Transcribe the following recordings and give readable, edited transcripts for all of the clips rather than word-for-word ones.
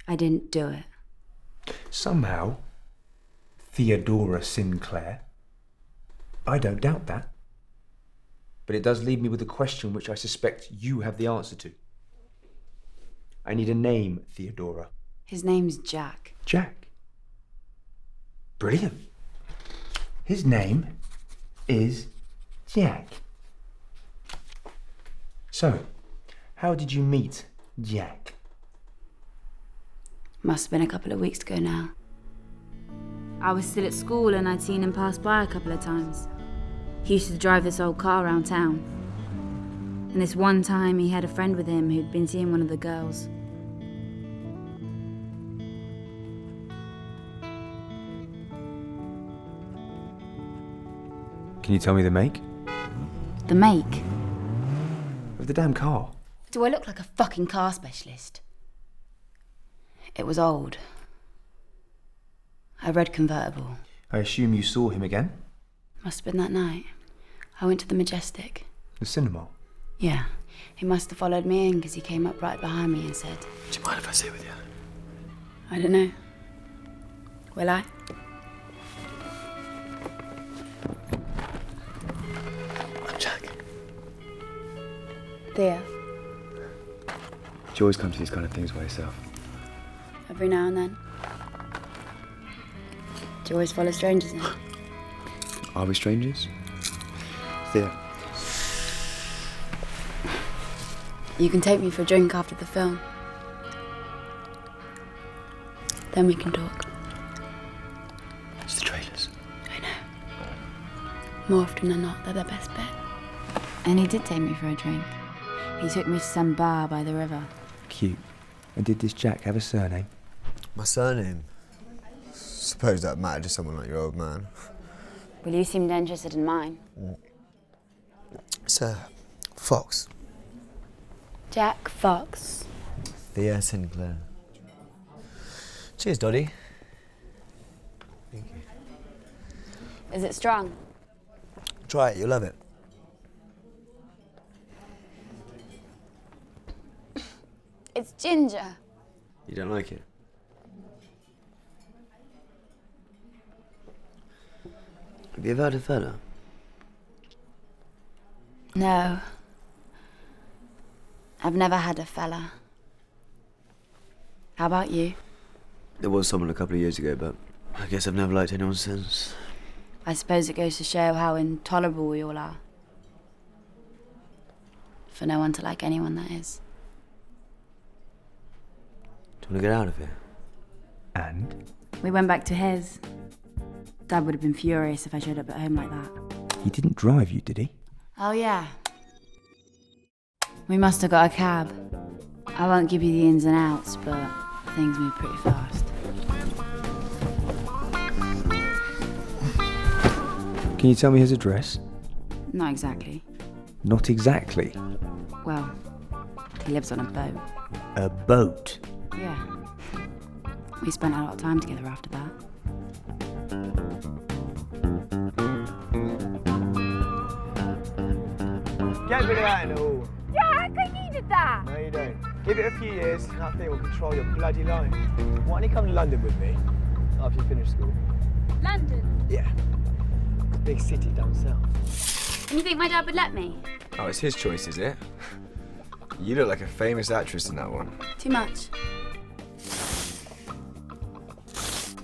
I didn't do it. Somehow, Theodora Sinclair. I don't doubt that. But it does leave me with a question which I suspect you have the answer to. I need a name, Theodora. His name's Jack. Jack. Brilliant. His name is Jack. So, how did you meet Jack? Must have been a couple of weeks ago now. I was still at school and I'd seen him pass by a couple of times. He used to drive this old car around town. And this one time he had a friend with him who'd been seeing one of the girls. Can you tell me the make? The make? Of the damn car. Do I look like a fucking car specialist? It was old. A red convertible. I assume you saw him again? Must have been that night. I went to the Majestic. The cinema? Yeah. He must have followed me in because he came up right behind me and said... Do you mind if I sit with you? I don't know. Will I? I'm Jack. Thea. You always come to these kind of things by yourself. Every now and then. Do you always follow strangers in? Are we strangers? Thea. You can take me for a drink after the film. Then we can talk. It's the trailers. I know. More often than not, they're the best bet. And he did take me for a drink. He took me to some bar by the river. Cute. And did this Jack have a surname? My surname? Suppose that mattered to someone like your old man. Well, you seemed interested in mine. It's Fox. Jack Fox. Thea Sinclair. Cheers, Dottie. Thank you. Is it strong? Try it, you'll love it. It's ginger. You don't like it? Have you ever had a fella? No. I've never had a fella. How about you? There was someone a couple of years ago, but I guess I've never liked anyone since. I suppose it goes to show how intolerable we all are. For no one to like anyone, that is. Do you want to get out of here? And? We went back to his. Dad would have been furious if I showed up at home like that. He didn't drive you, did he? Oh, yeah. We must have got a cab. I won't give you the ins and outs, but things move pretty fast. Can you tell me his address? Not exactly. Not exactly. Well, he lives on a boat. A boat? Yeah. We spent a lot of time together after that. Get rid of that and all. Jack, I needed that. No, you don't. Give it a few years, and that thing will control your bloody life. Why don't you come to London with me after you finish school? London? Yeah. It's a big city down south. And you think my dad would let me? Oh, it's his choice, is it? You look like a famous actress in that one. Too much.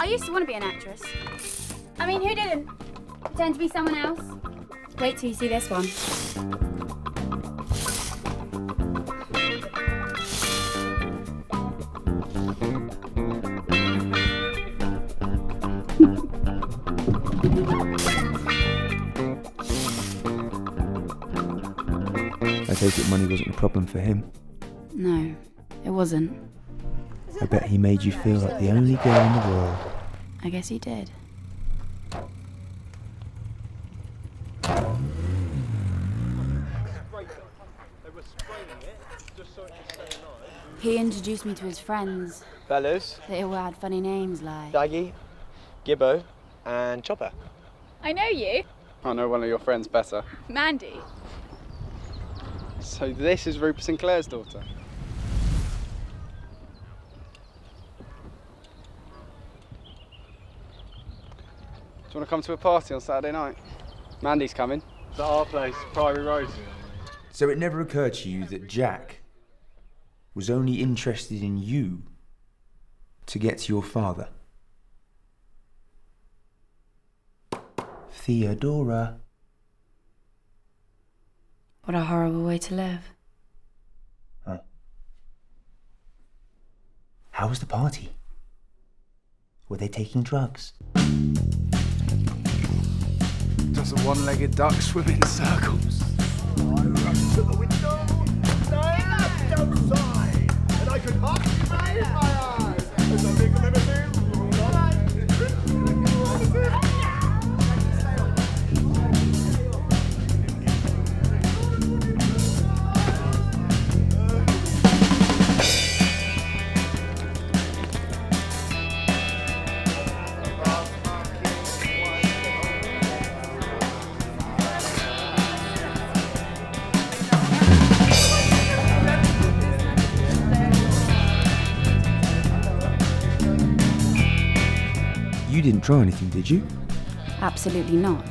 I used to want to be an actress. I mean, who didn't? Pretend to be someone else. Wait till you see this one. I take it money wasn't a problem for him. No, it wasn't. I bet he made you feel like the only girl in the world. I guess he did. He introduced me to his friends. Fellas, They all had funny names like... Shaggy, Gibbo, and Chopper. I know you. I know one of your friends better. Mandy. So this is Rupert Sinclair's daughter? you want to come to a party on Saturday night? Mandy's coming. It's at our place, Priory Road. So it never occurred to you that Jack was only interested in you to get to your father? Theodora. What a horrible way to live. Huh. How was the party? Were they taking drugs? Does a one-legged duck swim in circles? I rushed to the window, and I looked outside, and I could hardly believe my eyes as I make a limousine. You didn't try anything, did you? Absolutely not.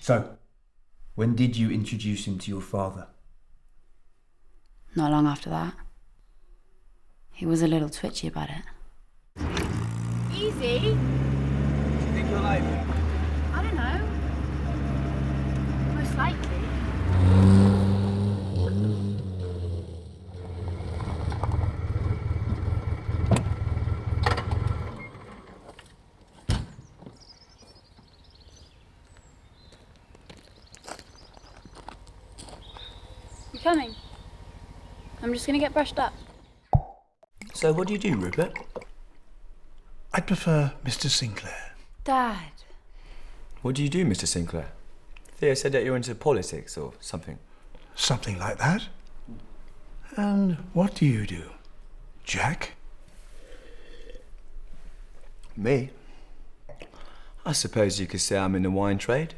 So, when did you introduce him to your father? Not long after that. He was a little twitchy about it. Easy. Do you think you'll like me? I don't know. Most likely. You coming? I'm just gonna get brushed up. So what do you do, Rupert? I'd prefer Mr. Sinclair. Dad. What do you do, Mr. Sinclair? Thea said that you're into politics or something. Something like that. And what do you do, Jack? Me? I suppose you could say I'm in the wine trade.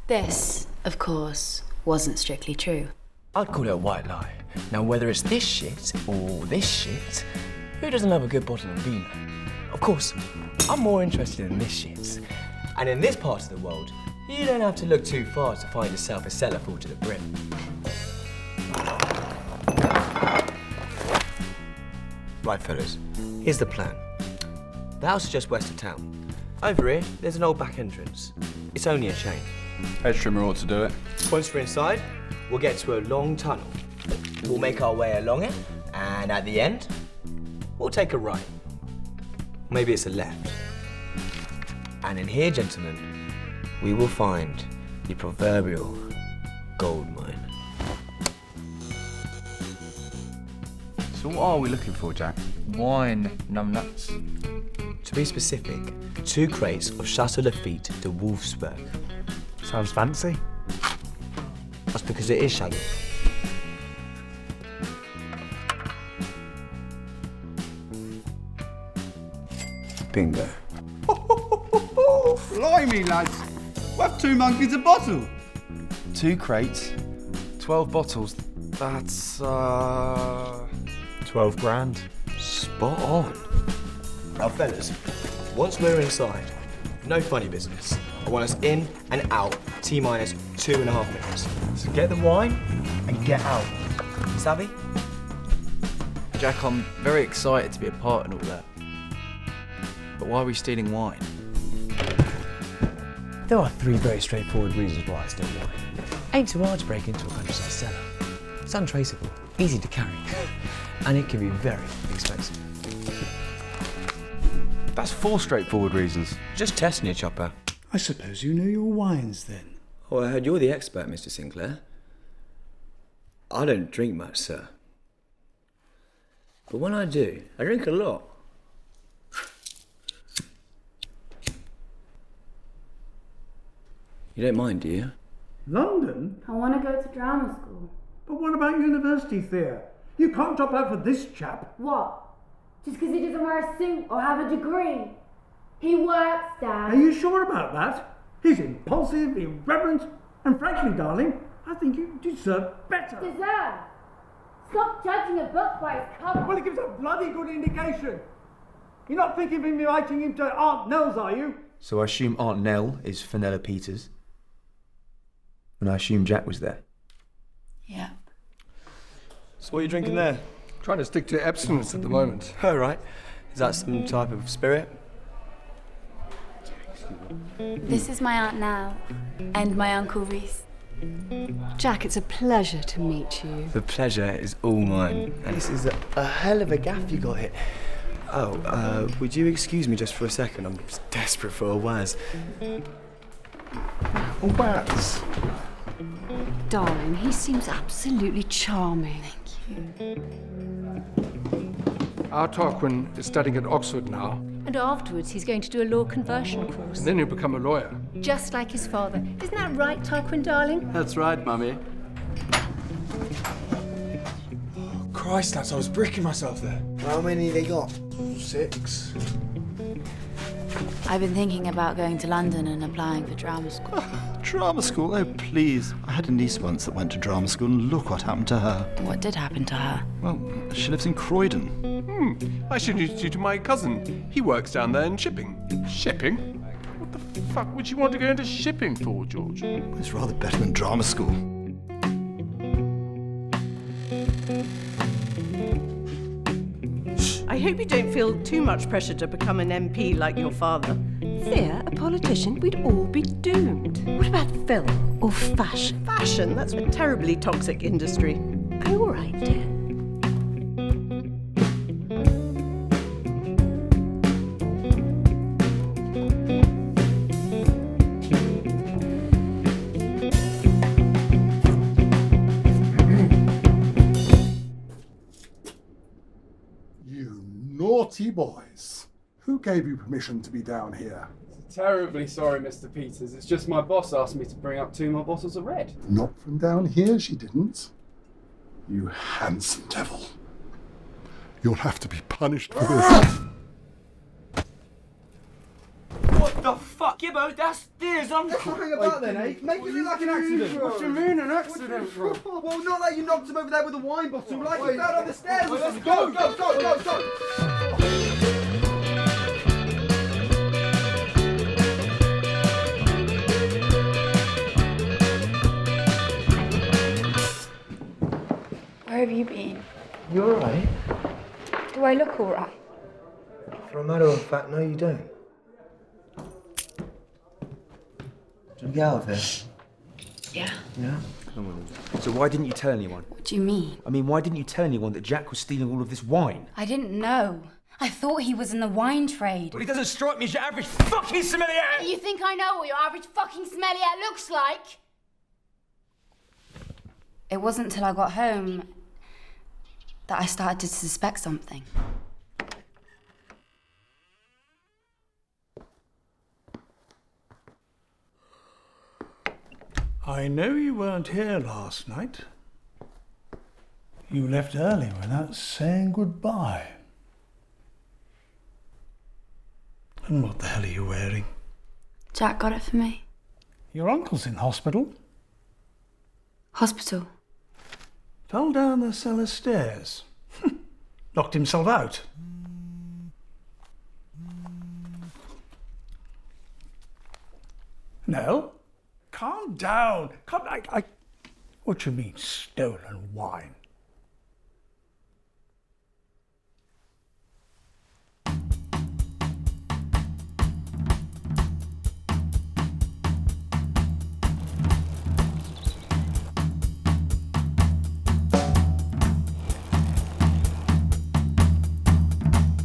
This, of course, wasn't strictly true. I'd call it a white lie. Now, whether it's this shit or this shit, who doesn't love a good bottle of vino? Of course, I'm more interested in this shit. And in this part of the world, you don't have to look too far to find yourself a cellar full to the brim. Right, fellas. Here's the plan. The house is just west of town. Over here, there's an old back entrance. It's only a chain. Head trimmer ought to do it. Once we're inside, we'll get to a long tunnel. We'll make our way along it, and at the end, we'll take a right. Maybe it's a left. And in here, gentlemen, we will find the proverbial gold mine. So what are we looking for, Jack? Wine, numbnuts? To be specific, 2 crates of Chateau Lafite de Wolfsburg. Sounds fancy. That's because it is, Shaggy. Bingo. Blimey, lads. We've 2 monkeys a bottle. 2 crates, 12 bottles. That's, 12 grand. Spot on. Now, fellas, once we're inside, no funny business. I want us in and out, T-minus 2.5 minutes. So get the wine and get out. Savvy? Jack, I'm very excited to be a part in all that. But why are we stealing wine? There are 3 very straightforward reasons why I steal wine. Ain't too hard to break into a countryside cellar. It's untraceable, easy to carry, and it can be very expensive. That's 4 straightforward reasons. Just testing you, Chopper. I suppose you know your wines then. Oh, I heard you're the expert, Mr. Sinclair. I don't drink much, sir. But when I do, I drink a lot. You don't mind, do you? London? I want to go to drama school. But what about university, Thea? You can't drop out for this chap. What? Just because he doesn't wear a suit or have a degree? He works, Dad. Are you sure about that? He's impulsive, irreverent, and frankly, darling, I think you deserve better. Deserve? Stop judging a book by its cover. Well, it gives a bloody good indication. You're not thinking of inviting him to Aunt Nell's, are you? So I assume Aunt Nell is Fenella Peters. And I assume Jack was there. Yeah. So what are you drinking there? Trying to stick to abstinence at the moment. Oh, right. Is that some type of spirit? This is my Aunt Nell and my Uncle Reese. Jack, it's a pleasure to meet you. The pleasure is all mine. And this is a hell of a gaff you got here. Oh, would you excuse me just for a second? I'm just desperate for a waz. A waz? Darling, he seems absolutely charming. Thank you. Our Tarquin is studying at Oxford now, And afterwards, he's going to do a law conversion course. and then he'll become a lawyer. Just like his father. Isn't that right, Tarquin, darling? That's right, Mummy. Christ, lads, I was bricking myself there. How many they got? 6. I've been thinking about going to London and applying for drama school. Drama school? Oh, please. I had a niece once that went to drama school, and look what happened to her. What did happen to her? Well, she lives in Croydon. I should introduce you to my cousin. He works down there in shipping. Shipping? What the fuck would you want to go into shipping for, George? It's rather better than drama school. I hope you don't feel too much pressure to become an MP like your father. Thea, a politician, we'd all be doomed. What about film or fashion? Fashion? That's a terribly toxic industry. Oh, all right, dear. Naughty boys. Who gave you permission to be down here? Terribly sorry, Mr. Peters. It's just my boss asked me to bring up 2 more bottles of red. Not from down here, she didn't. You handsome devil. You'll have to be punished for this. What the fuck? Gibbo, that's Thea's uncle. Hang about then, eh? Make it look like an accident. What do you mean, an accident, bro? Well, not like you knocked him over there with a wine bottle, like he fell down the stairs. Let's go. Where have you been? You alright? Do I look alright? For a matter of fact, no, you don't. Do you get out of here? Yeah. Yeah? Come on. So why didn't you tell anyone? What do you mean? I mean, why didn't you tell anyone that Jack was stealing all of this wine? I didn't know. I thought he was in the wine trade. Well, he doesn't strike me as your average fucking sommelier! You think I know what your average fucking sommelier looks like? It wasn't till I got home that I started to suspect something. I know you weren't here last night. You left early without saying goodbye. And what the hell are you wearing? Jack got it for me. Your uncle's in hospital. Hospital? Fell down the cellar stairs. Knocked himself out. No? Calm down. What you mean, stolen wine?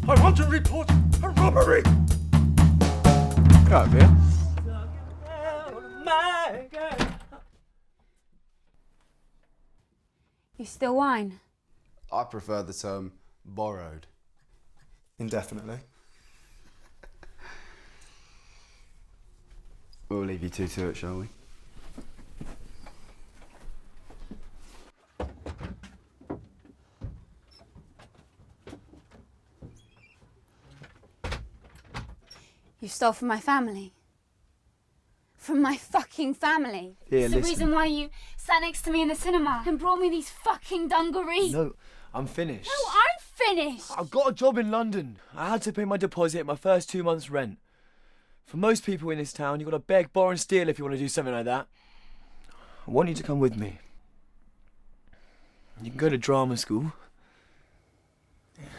I want to report a robbery! Come on, dear. You still whine? I prefer the term borrowed. Indefinitely. We'll leave you two to it, shall we? You stole from my family. From my fucking family. Here, it's the listen. reason why you sat next to me in the cinema and brought me these fucking dungarees. No, I'm finished. No, I'm finished. I've got a job in London. I had to pay my deposit and my first 2 months' rent. For most people in this town, you've got to beg, borrow and steal if you want to do something like that. I want you to come with me. You can go to drama school.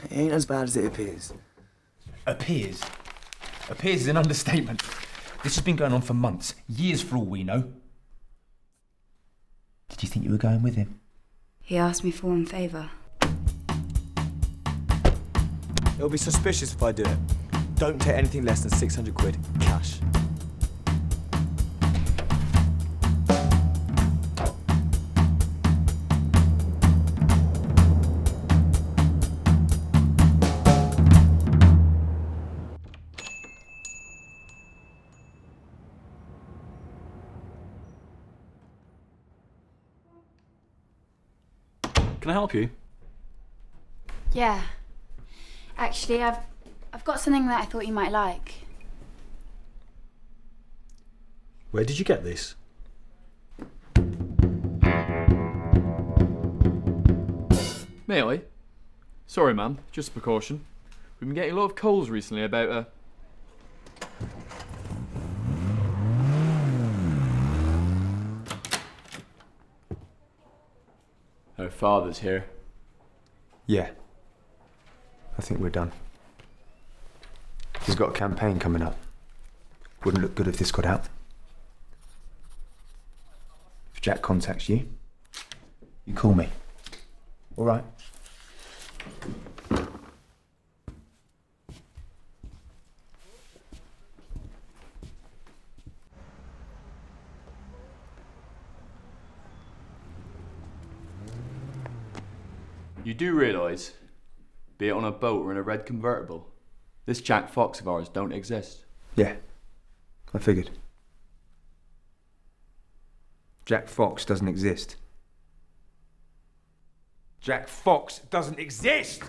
It ain't as bad as it appears. Appears? Appears is an understatement. This has been going on for months, years for all we know. Did you think you were going with him? He asked me for one favour. It'll be suspicious if I do it. Don't take anything less than 600 quid cash. Can I help you? Yeah. Actually, I've got something that I thought you might like. Where did you get this? May I? Sorry, ma'am. Just a precaution. We've been getting a lot of calls recently about her father's here. Yeah. I think we're done. He's got a campaign coming up. Wouldn't look good if this got out. If Jack contacts you, you call me. All right? You do realise, be it on a boat or in a red convertible, this Jack Fox of ours don't exist. Yeah. I figured. Jack Fox doesn't exist. Jack Fox doesn't exist!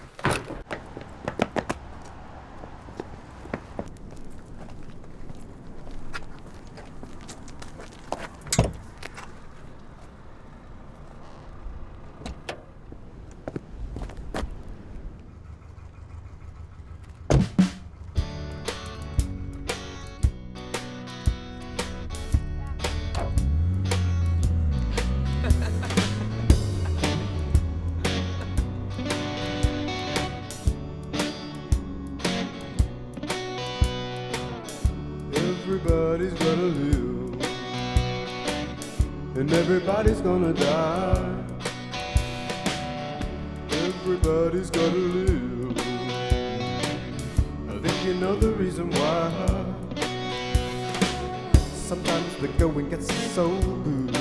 Everybody's gotta live, and everybody's gonna die. Everybody's gotta live. I think you know the reason why. Sometimes the going gets so good,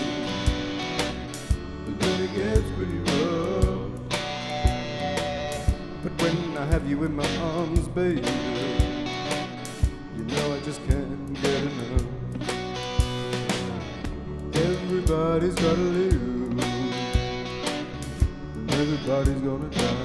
but then it gets pretty rough. But when I have you in my arms, baby, I just can't get enough. Everybody's gotta live, and everybody's gonna die.